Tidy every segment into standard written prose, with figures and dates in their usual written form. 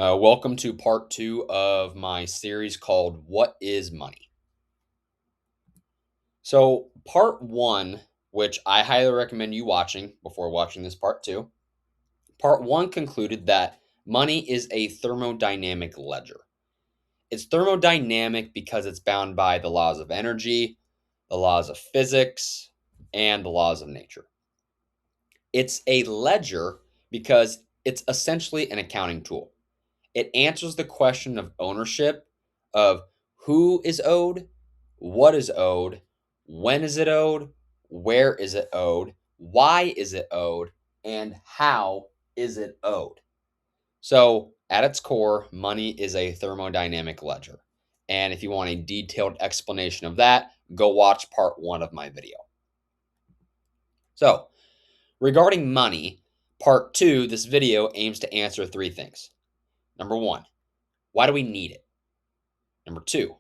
Welcome to part two of my series called What is Money? So, part one, which I highly recommend you watching before watching this part two, part one concluded that money is a thermodynamic ledger. It's thermodynamic because it's bound by the laws of energy, the laws of physics, and the laws of nature. It's a ledger because it's essentially an accounting tool. It answers the question of ownership of who is owed, what is owed, when is it owed, where is it owed, why is it owed, and how is it owed. So, at its core, money is a thermodynamic ledger. And if you want a detailed explanation of that, go watch part one of my video. So, regarding money, part two, this video aims to answer three things. Number one, why do we need it? Number two,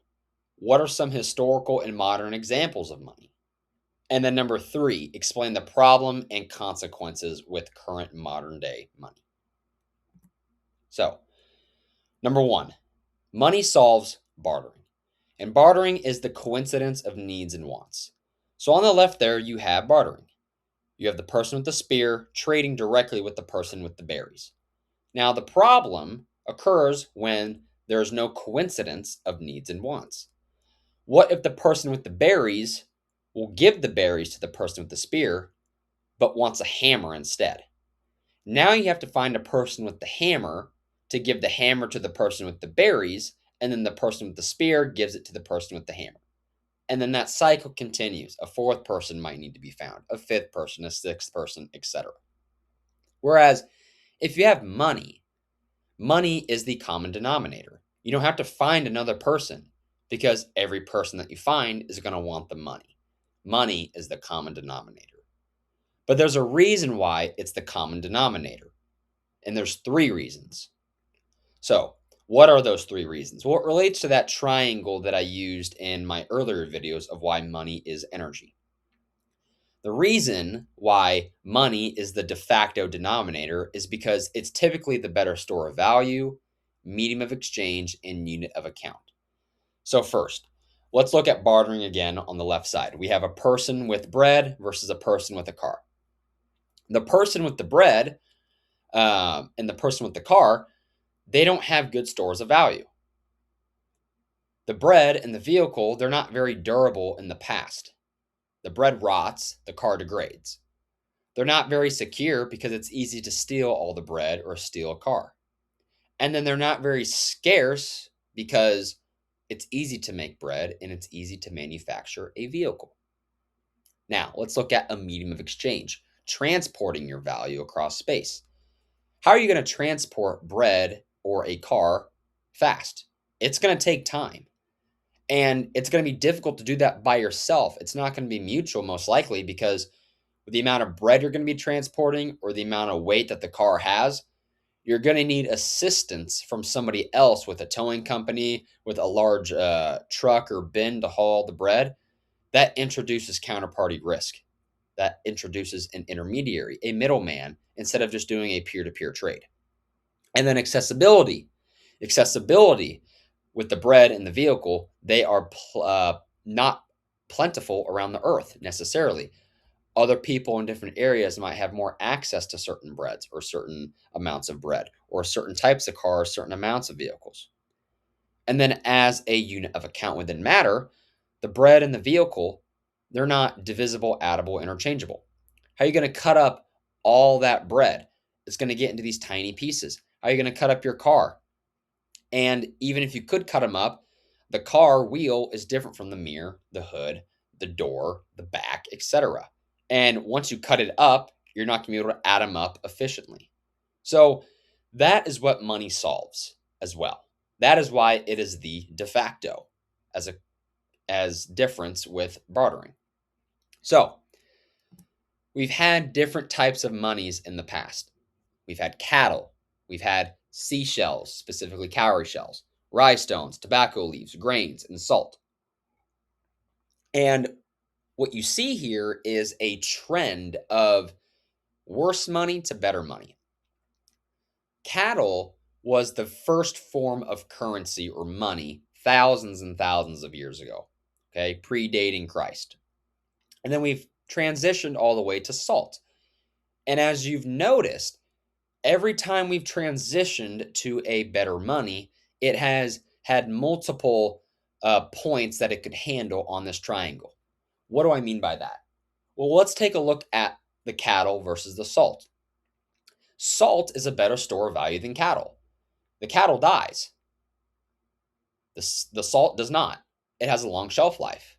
what are some historical and modern examples of money? And then number three, explain the problem and consequences with current modern day money. So, number one, money solves bartering. And bartering is the coincidence of needs and wants. So, on the left there, you have bartering. You have the person with the spear trading directly with the person with the berries. Now, the problem occurs when there is no coincidence of needs and wants. What if the person with the berries will give the berries to the person with the spear, but wants a hammer instead? Now you have to find a person with the hammer to give the hammer to the person with the berries, and then the person with the spear gives it to the person with the hammer. And then that cycle continues. A fourth person might need to be found, a fifth person, a sixth person, etc. Whereas if you have money, money is the common denominator. You don't have to find another person because every person that you find is going to want the money. Money is the common denominator. But there's a reason why it's the common denominator. And there's three reasons. So, what are those three reasons? Well, it relates to that triangle that I used in my earlier videos of why money is energy. The reason why money is the de facto denominator is because it's typically the better store of value, medium of exchange, and unit of account. So, first, let's look at bartering again on the left side. We have a person with bread versus a person with a car. The person with the bread and the person with the car, they don't have good stores of value. The bread and the vehicle, they're not very durable in the past. The bread rots, the car degrades. They're not very secure because it's easy to steal all the bread or steal a car. And then they're not very scarce because it's easy to make bread and it's easy to manufacture a vehicle. Now, let's look at a medium of exchange, transporting your value across space. How are you going to transport bread or a car fast? It's going to take time. And it's going to be difficult to do that by yourself. It's not going to be mutual, most likely, because with the amount of bread you're going to be transporting or the amount of weight that the car has, you're going to need assistance from somebody else with a towing company, with a large truck or bin to haul the bread. That introduces counterparty risk. That introduces an intermediary, a middleman, instead of just doing a peer to peer trade. And then accessibility. Accessibility with the bread and the vehicle, they are not plentiful around the earth necessarily. Other people in different areas might have more access to certain breads or certain amounts of bread or certain types of cars, certain amounts of vehicles. And then as a unit of account within matter, the bread and the vehicle, they're not divisible, addable, interchangeable. How are you going to cut up all that bread? It's going to get into these tiny pieces. How are you going to cut up your car? And even if you could cut them up, the car wheel is different from the mirror, the hood, the door, the back, etc. And once you cut it up, you're not going to be able to add them up efficiently. So that is what money solves as well. That is why it is the de facto as difference with bartering. So we've had different types of monies in the past. We've had cattle, we've had seashells, specifically cowrie shells, rye stones, tobacco leaves, grains, and salt. And what you see here is a trend of worse money to better money. Cattle was the first form of currency or money thousands and thousands of years ago, okay, predating Christ. And then we've transitioned all the way to salt. And as you've noticed, every time we've transitioned to a better money, it has had multiple points that it could handle on this triangle. What do I mean by that? Well, let's take a look at the cattle versus the salt. Salt is a better store of value than cattle. The cattle dies. The salt does not. It has a long shelf life.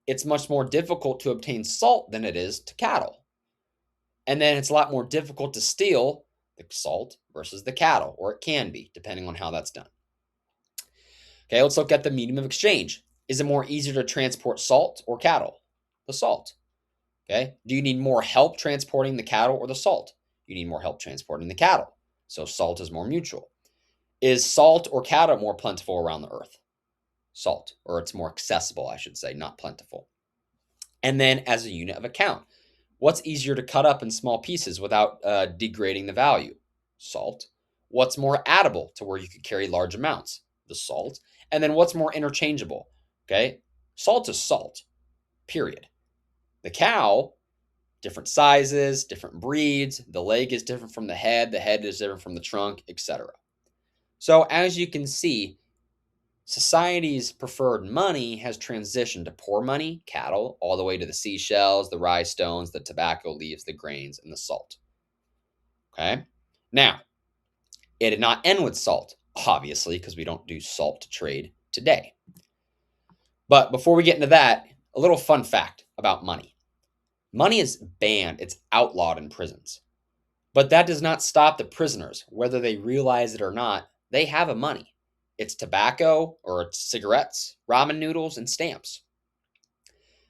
It's much more difficult to obtain salt than it is to cattle. And then it's a lot more difficult to steal the salt versus the cattle, or it can be, depending on how that's done. Okay, let's look at the medium of exchange. Is it more easier to transport salt or cattle? The salt. Okay, do you need more help transporting the cattle or the salt? You need more help transporting the cattle. So salt is more mutual. Is salt or cattle more plentiful around the earth? Salt, or it's more accessible, I should say, not plentiful. And then as a unit of account, what's easier to cut up in small pieces without degrading the value? Salt. What's more addable to where you could carry large amounts? The salt. And then what's more interchangeable? Okay, salt is salt, period. The cow, different sizes, different breeds, the leg is different from the head is different from the trunk, etc. So as you can see, society's preferred money has transitioned to poor money, cattle, all the way to the seashells, the rye stones, the tobacco leaves, the grains, and the salt. Okay? Now, it did not end with salt, obviously, because we don't do salt to trade today. But before we get into that, a little fun fact about money. Money is banned, it's outlawed in prisons. But that does not stop the prisoners, whether they realize it or not, they have a money. It's tobacco or it's cigarettes, ramen noodles, and stamps.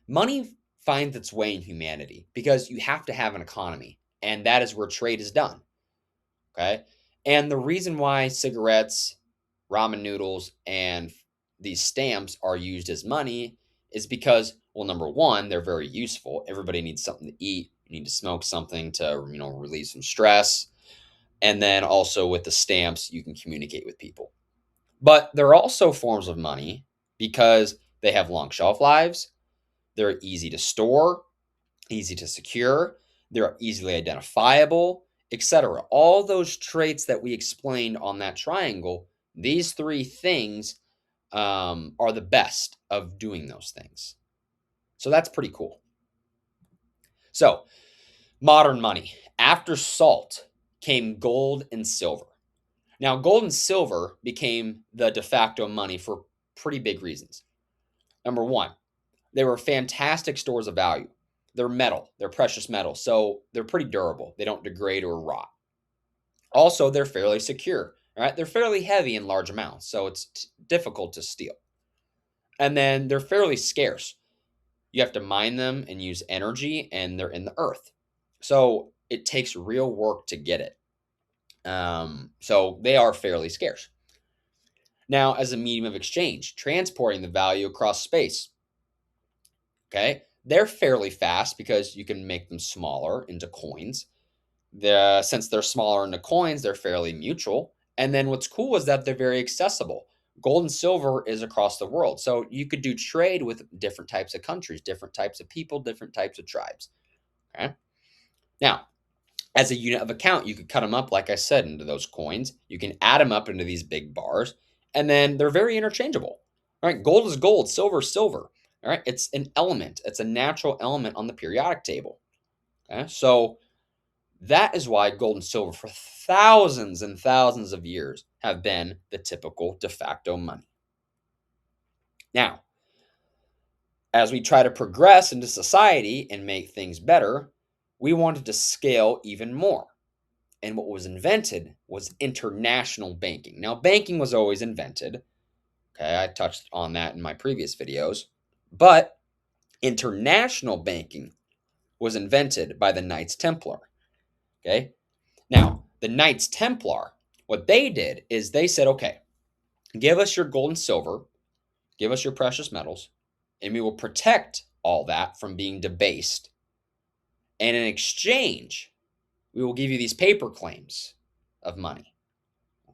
Money finds its way in humanity because you have to have an economy, and that is where trade is done. Okay? And the reason why cigarettes, ramen noodles, and these stamps are used as money is because, well, number one, they're very useful. Everybody needs something to eat. You need to smoke something to, relieve some stress. And then also with the stamps, you can communicate with people. But they're also forms of money because they have long shelf lives. They're easy to store, easy to secure, they're easily identifiable, etc. All those traits that we explained on that triangle, these three things are the best of doing those things. So that's pretty cool. So, modern money. After salt came gold and silver. Now, gold and silver became the de facto money for pretty big reasons. Number one, they were fantastic stores of value. They're metal, they're precious metal, so they're pretty durable. They don't degrade or rot. Also, they're fairly secure. All right, they're fairly heavy in large amounts, so it's difficult to steal. And then they're fairly scarce. You have to mine them and use energy, and they're in the earth. So it takes real work to get it. So they are fairly scarce. Now, as a medium of exchange, transporting the value across space. Okay, they're fairly fast because you can make them smaller into coins. Since they're smaller into coins, they're fairly mutual. And then what's cool is that they're very accessible. Gold and silver is across the world. So you could do trade with different types of countries, different types of people, different types of tribes. Okay. Now, as a unit of account, you could cut them up, like I said, into those coins. You can add them up into these big bars, and then they're very interchangeable. All right, gold is gold, silver is silver. All right, it's an element. It's a natural element on the periodic table. Okay, so that is why gold and silver for thousands and thousands of years have been the typical de facto money. Now, as we try to progress into society and make things better, we wanted to scale even more. And what was invented was international banking. Now, banking was always invented. Okay, I touched on that in my previous videos. But international banking was invented by the Knights Templar. Okay, now the Knights Templar, what they did is they said, okay, give us your gold and silver, give us your precious metals, and we will protect all that from being debased. And in exchange, we will give you these paper claims of money.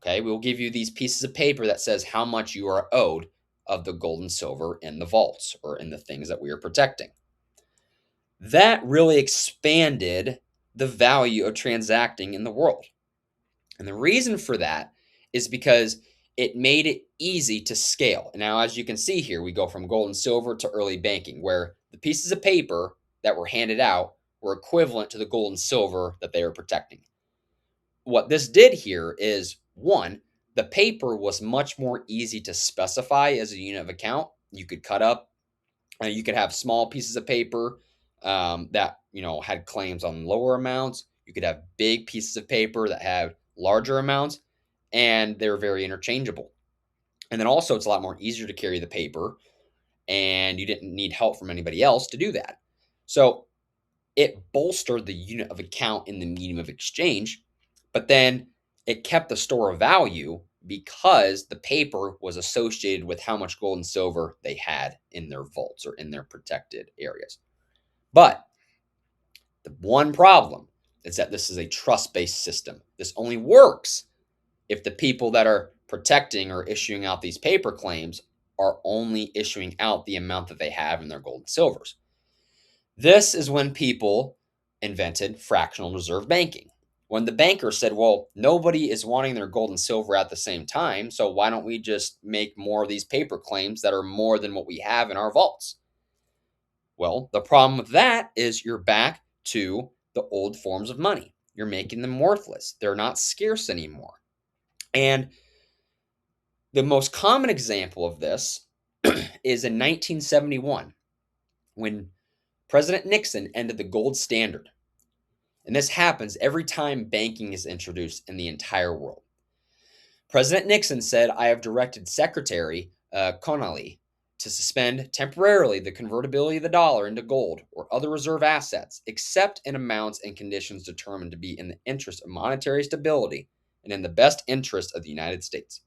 Okay, we will give you these pieces of paper that says how much you are owed of the gold and silver in the vaults or in the things that we are protecting. That really expanded the value of transacting in the world. And the reason for that is because it made it easy to scale. And now, as you can see here, we go from gold and silver to early banking, where the pieces of paper that were handed out were equivalent to the gold and silver that they were protecting. What this did here is one, the paper was much more easy to specify as a unit of account. You could cut up, you could have small pieces of paper that had claims on lower amounts. You could have big pieces of paper that have larger amounts, and they're very interchangeable. And then also, it's a lot more easier to carry the paper, and you didn't need help from anybody else to do that. So it bolstered the unit of account in the medium of exchange, but then it kept the store of value because the paper was associated with how much gold and silver they had in their vaults or in their protected areas. But the one problem is that this is a trust-based system. This only works if the people that are protecting or issuing out these paper claims are only issuing out the amount that they have in their gold and silvers. This is when people invented fractional reserve banking. When the banker said, well, nobody is wanting their gold and silver at the same time, so why don't we just make more of these paper claims that are more than what we have in our vaults? Well, the problem with that is you're back to the old forms of money. You're making them worthless. They're not scarce anymore. And the most common example of this is in 1971 when President Nixon ended the gold standard. And this happens every time banking is introduced in the entire world. President Nixon said, I have directed Secretary Connolly to suspend temporarily the convertibility of the dollar into gold or other reserve assets, except in amounts and conditions determined to be in the interest of monetary stability and in the best interest of the United States.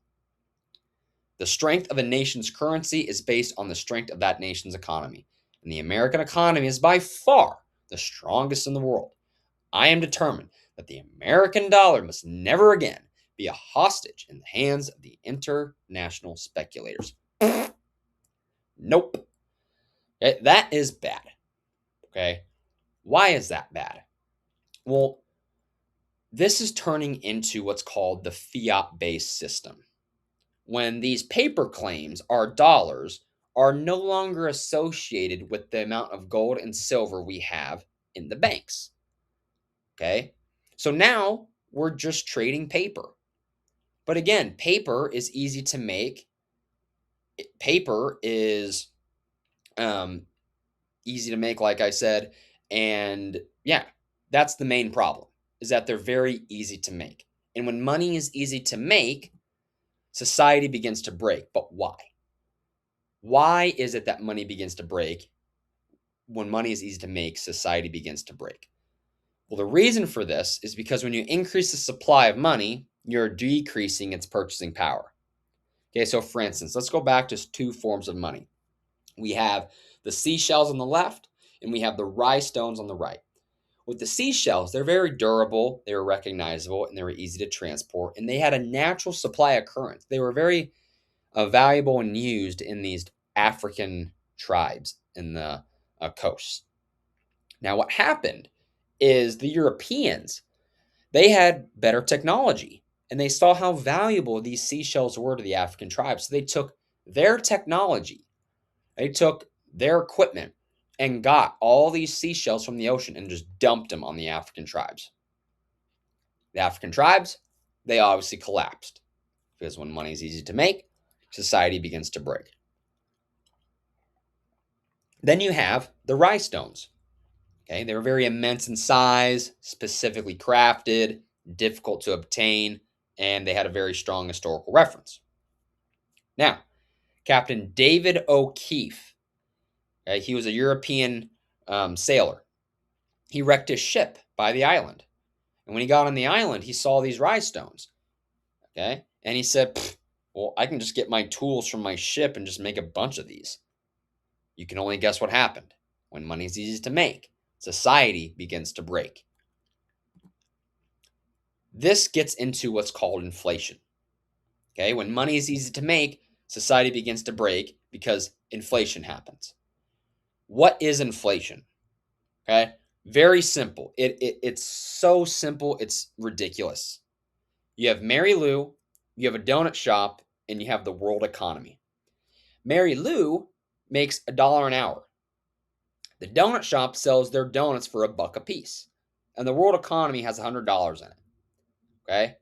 The strength of a nation's currency is based on the strength of that nation's economy, and the American economy is by far the strongest in the world. I am determined that the American dollar must never again be a hostage in the hands of the international speculators. Nope. Okay, that is bad. Okay. Why is that bad? Well, this is turning into what's called the fiat-based system. When these paper claims, our dollars, are no longer associated with the amount of gold and silver we have in the banks. Okay. So now we're just trading paper. But again, paper is easy to make. Paper is easy to make, like I said. And yeah, that's the main problem, is that they're very easy to make. And when money is easy to make, society begins to break. But why? Why is it that money begins to break? When money is easy to make, society begins to break. Well, the reason for this is because when you increase the supply of money, you're decreasing its purchasing power. Okay, so for instance, let's go back to two forms of money. We have the seashells on the left, and we have the rhinestones on the right. With the seashells, they're very durable, they were recognizable, and they were easy to transport, and they had a natural supply occurrence. They were very valuable and used in these African tribes in the coast. Now, what happened is the Europeans, they had better technology, and they saw how valuable these seashells were to the African tribes. So they took their technology, they took their equipment, and got all these seashells from the ocean and just dumped them on the African tribes. The African tribes, they obviously collapsed because when money is easy to make, society begins to break. Then you have the rhinestones. Okay, they were very immense in size, specifically crafted, difficult to obtain, and they had a very strong historical reference. Now, Captain David O'Keefe, okay, he was a European sailor. He wrecked his ship by the island. And when he got on the island, he saw these rhinestones. Okay, and he said, well, I can just get my tools from my ship and just make a bunch of these. You can only guess what happened. When money is easy to make, society begins to break. This gets into what's called inflation. Okay, when money is easy to make, society begins to break because inflation happens. What is inflation? Okay, very simple. It's so simple, it's ridiculous. You have Mary Lou, you have a donut shop, and you have the world economy. Mary Lou makes $1 an hour. The donut shop sells their donuts for $1 a piece, and the world economy has $100 in it. Okay,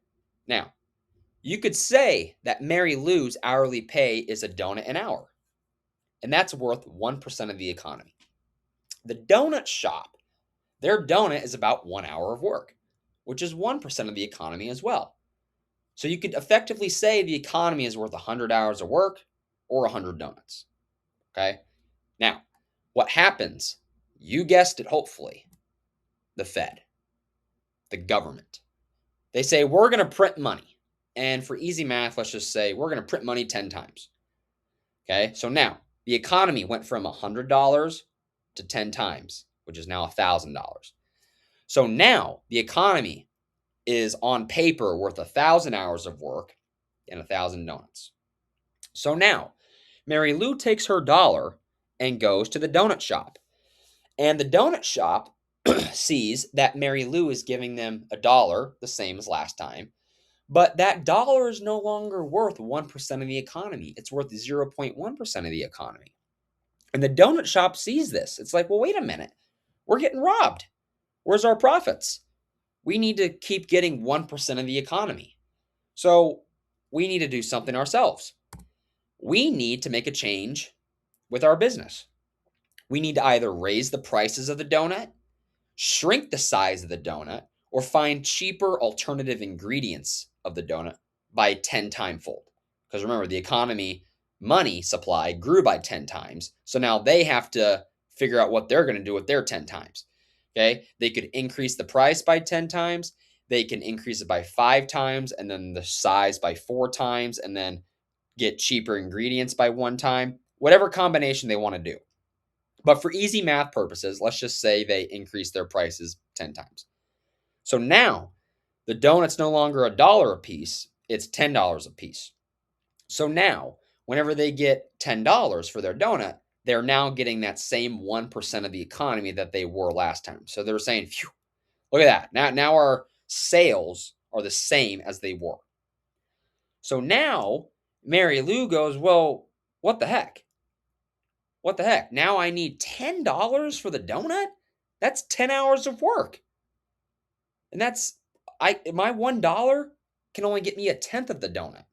now you could say that Mary Lou's hourly pay is a donut an hour, and that's worth 1% of the economy. The donut shop, their donut is about 1 hour of work, which is 1% of the economy as well. So you could effectively say the economy is worth 100 hours of work or 100 donuts. Okay? Now, what happens? You guessed it, hopefully. The Fed, the government. They say, we're going to print money. And for easy math, let's just say we're going to print money 10 times. Okay? So now, the economy went from $100 to 10 times, which is now $1,000. So now, the economy is on paper worth 1,000 hours of work and 1,000 donuts. So now, Mary Lou takes her dollar and goes to the donut shop. And the donut shop sees that Mary Lou is giving them $1, the same as last time. But that dollar is no longer worth 1% of the economy. It's worth 0.1% of the economy. And the donut shop sees this. It's like, well, wait a minute. We're getting robbed. Where's our profits? We need to keep getting 1% of the economy. So we need to do something ourselves. We need to make a change with our business. We need to either raise the prices of the donut, shrink the size of the donut, or find cheaper alternative ingredients of the donut by 10 time fold. Because remember, the economy money supply grew by 10 times. So now they have to figure out what they're going to do with their 10 times. Okay. They could increase the price by 10 times. They can increase it by 5 times, and then the size by 4 times, and then get cheaper ingredients by 1 time, whatever combination they want to do. But for easy math purposes, let's just say they increase their prices 10 times. So now the donut's no longer $1 a piece, it's $10 a piece. So now, whenever they get $10 for their donut, they're now getting that same 1% of the economy that they were last time. So they're saying, phew, look at that. Now our sales are the same as they were. So now Mary Lou goes, well, what the heck? What the heck? Now I need $10 for the donut? That's 10 hours of work. And my $1 can only get me a tenth of the donut.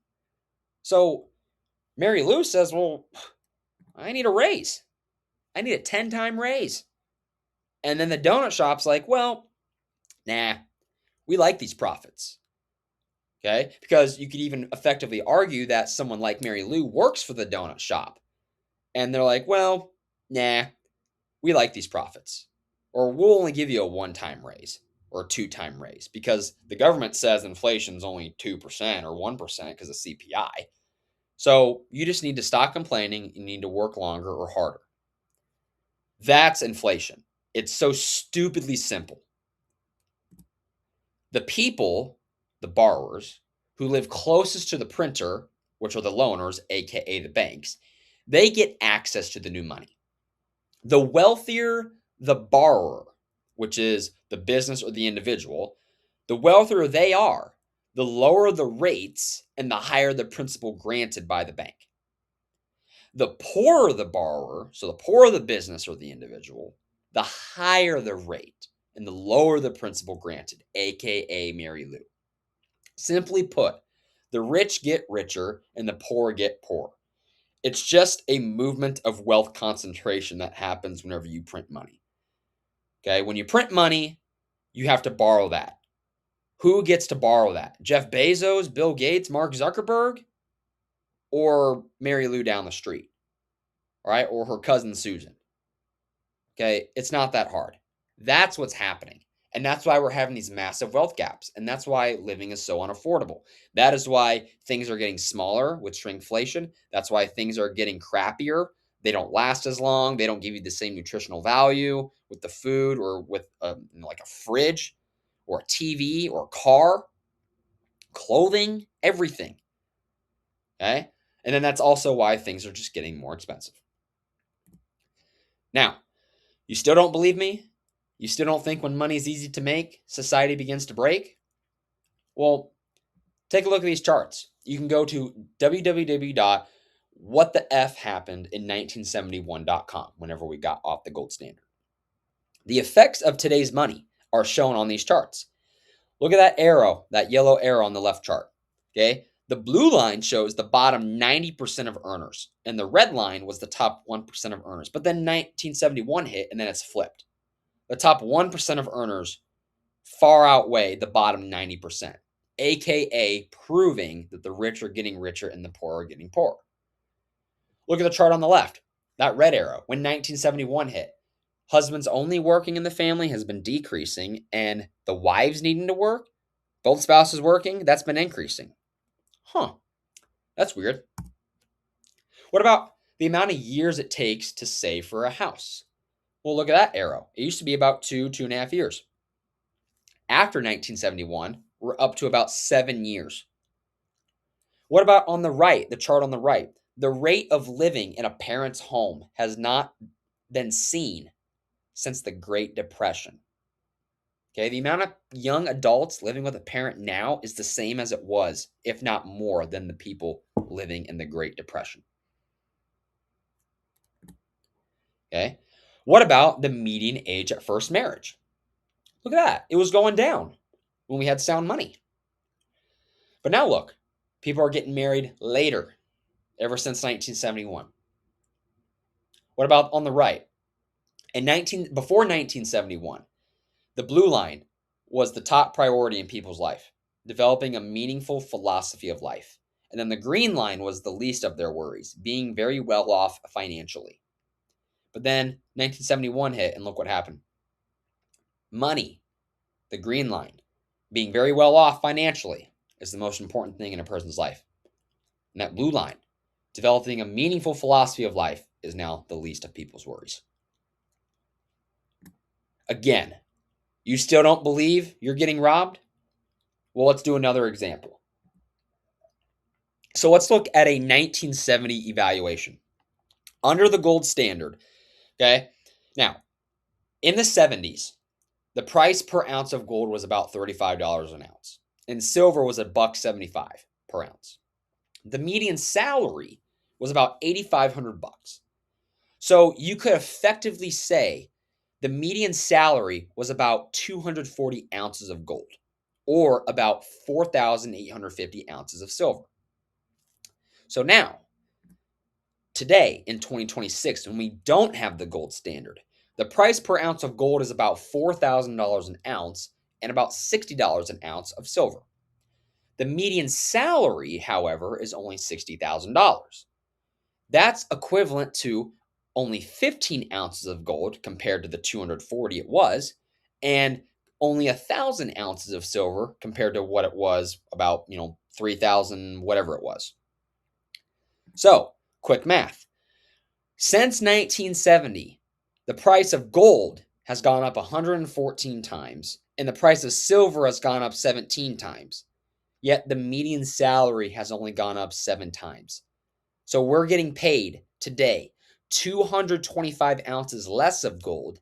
So Mary Lou says, well, I need a raise. I need a 10-time raise. And then the donut shop's like, well, nah, we like these profits. Okay? Because you could even effectively argue that someone like Mary Lou works for the donut shop. And they're like, well, nah, we like these profits. Or we'll only give you a 1-time raise or a 2-time raise because the government says inflation's only 2% or 1% because of CPI. So you just need to stop complaining. You need to work longer or harder. That's inflation. It's so stupidly simple. The people, the borrowers, who live closest to the printer, which are the loaners, aka the banks, they get access to the new money. The wealthier the borrower, which is the business or the individual, the wealthier they are, the lower the rates and the higher the principal granted by the bank. The poorer the borrower, so the poorer the business or the individual, the higher the rate and the lower the principal granted, aka Mary Lou. Simply put, the rich get richer and the poor get poorer. It's just a movement of wealth concentration that happens whenever you print money. Okay, when you print money, you have to borrow that. Who gets to borrow that? Jeff Bezos, Bill Gates, Mark Zuckerberg, or Mary Lou down the street? All right, or her cousin Susan. Okay, it's not that hard. That's what's happening. And that's why we're having these massive wealth gaps. And that's why living is so unaffordable. That is why things are getting smaller with shrinkflation. That's why things are getting crappier. They don't last as long. They don't give you the same nutritional value with the food or with like a fridge or a TV or a car, clothing, everything. Okay. And then that's also why things are just getting more expensive. Now, you still don't believe me? You still don't think when money is easy to make, society begins to break? Well, take a look at these charts. You can go to www.whatthefhappenedin1971.com whenever we got off the gold standard. The effects of today's money are shown on these charts. Look at that arrow, that yellow arrow on the left chart. Okay. The blue line shows the bottom 90% of earners, and the red line was the top 1% of earners. But then 1971 hit, and then it's flipped. The top 1% of earners far outweigh the bottom 90%, aka proving that the rich are getting richer and the poor are getting poorer. Look at the chart on the left, that red arrow. When 1971 hit, husbands only working in the family has been decreasing, and the wives needing to work, both spouses working, that's been increasing. Huh, that's weird. What about the amount of years it takes to save for a house? Well, look at that arrow. It used to be about 2.5 years. After 1971, we're up to about 7 years. What about on the right, the chart on the right? The rate of living in a parent's home has not been seen since the Great Depression. Okay, the amount of young adults living with a parent now is the same as it was, if not more, than the people living in the Great Depression. Okay, what about the median age at first marriage? Look at that. It was going down when we had sound money. But now look, people are getting married later, ever since 1971. What about on the right? Before 1971, the blue line was the top priority in people's life, developing a meaningful philosophy of life. And then the green line was the least of their worries, being very well off financially. But then 1971 hit, and look what happened. Money, the green line, being very well off financially is the most important thing in a person's life. And that blue line, developing a meaningful philosophy of life, is now the least of people's worries. Again, you still don't believe you're getting robbed? Well, let's do another example. So let's look at a 1970 evaluation under the gold standard. Okay. Now, in the 70s, the price per ounce of gold was about $35 an ounce, and silver was $1.75 per ounce. The median salary was about $8,500. So you could effectively say the median salary was about 240 ounces of gold, or about 4,850 ounces of silver. So now, today in 2026, when we don't have the gold standard, the price per ounce of gold is about $4,000 an ounce and about $60 an ounce of silver. The median salary, however, is only $60,000. That's equivalent to only 15 ounces of gold compared to the 240 it was, and only 1,000 ounces of silver compared to what it was about, 3,000, whatever it was. So, quick math. Since 1970, the price of gold has gone up 114 times, and the price of silver has gone up 17 times. Yet the median salary has only gone up 7 times. So we're getting paid today 225 ounces less of gold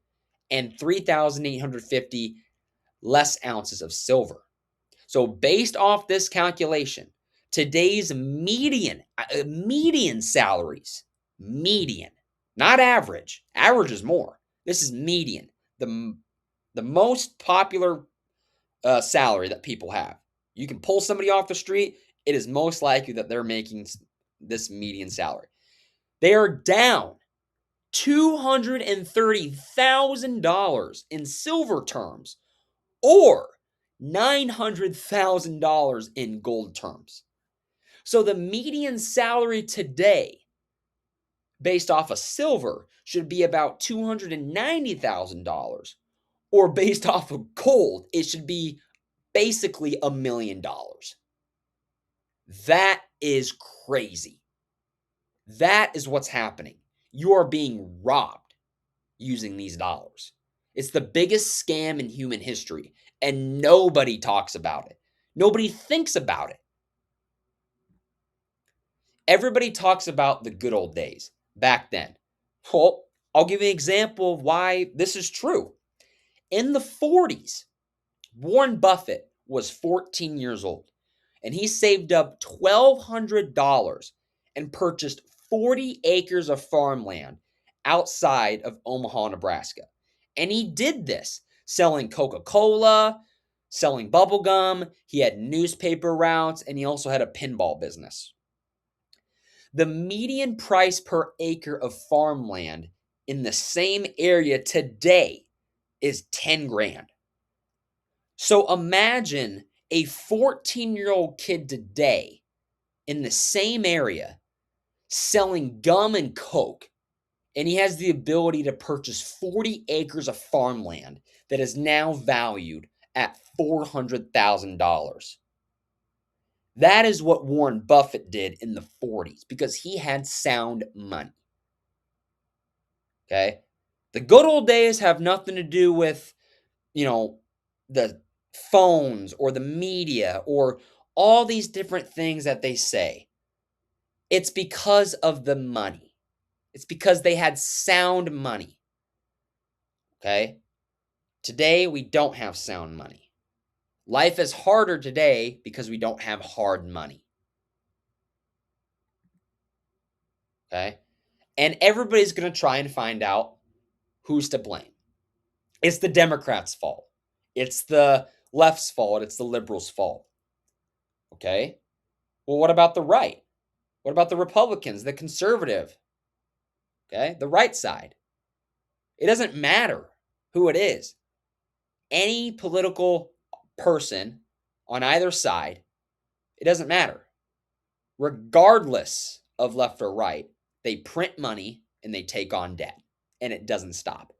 and 3,850 less ounces of silver. So based off this calculation, today's median salaries, median, not average. Average is more. This is median. The most popular salary that people have. You can pull somebody off the street, it is most likely that they're making this median salary. They are down $230,000 in silver terms, or $900,000 in gold terms. So the median salary today, based off of silver, should be about $290,000, or based off of gold, it should be basically $1 million. That is crazy. That is what's happening. You are being robbed using these dollars. It's the biggest scam in human history, and nobody talks about it. Nobody thinks about it. Everybody talks about the good old days back then. Well, I'll give you an example of why this is true. In the 40s, Warren Buffett was 14 years old, and he saved up $1,200 and purchased 40 acres of farmland outside of Omaha, Nebraska. And he did this selling Coca-Cola, selling bubble gum. He had newspaper routes, and he also had a pinball business. The median price per acre of farmland in the same area today is 10 grand. So imagine a 14-year-old kid today in the same area selling gum and Coke, and he has the ability to purchase 40 acres of farmland that is now valued at $400,000. That is what Warren Buffett did in the 40s because he had sound money. Okay? The good old days have nothing to do with, the phones or the media or all these different things that they say. It's because of the money. It's because they had sound money. Okay? Today, we don't have sound money. Life is harder today because we don't have hard money. Okay? And everybody's going to try and find out who's to blame. It's the Democrats' fault. It's the left's fault. It's the liberals' fault. Okay? Well, what about the right? What about the Republicans, the conservative? Okay? The right side. It doesn't matter who it is. Any political person on either side, it doesn't matter. Regardless of left or right, they print money and they take on debt, and it doesn't stop.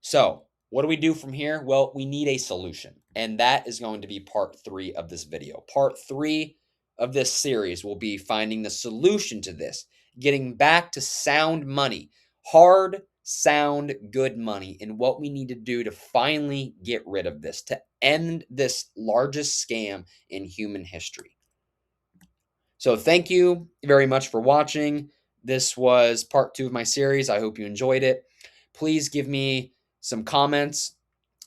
So, what do we do from here? Well, we need a solution, and that is going to be part 3 of this video. Part 3 of this series will be finding the solution to this, getting back to sound money, hard, sound, good money, and what we need to do to finally get rid of this, to end this largest scam in human history. So thank you very much for watching. This was part 2 of my series. I hope you enjoyed it. Please give me some comments,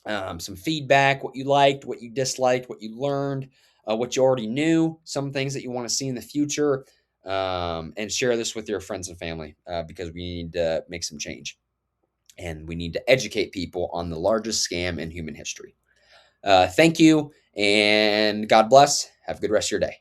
some feedback, what you liked, what you disliked, what you learned, what you already knew, some things that you want to see in the future, and share this with your friends and family because we need to make some change. And we need to educate people on the largest scam in human history. Thank you, and God bless. Have a good rest of your day.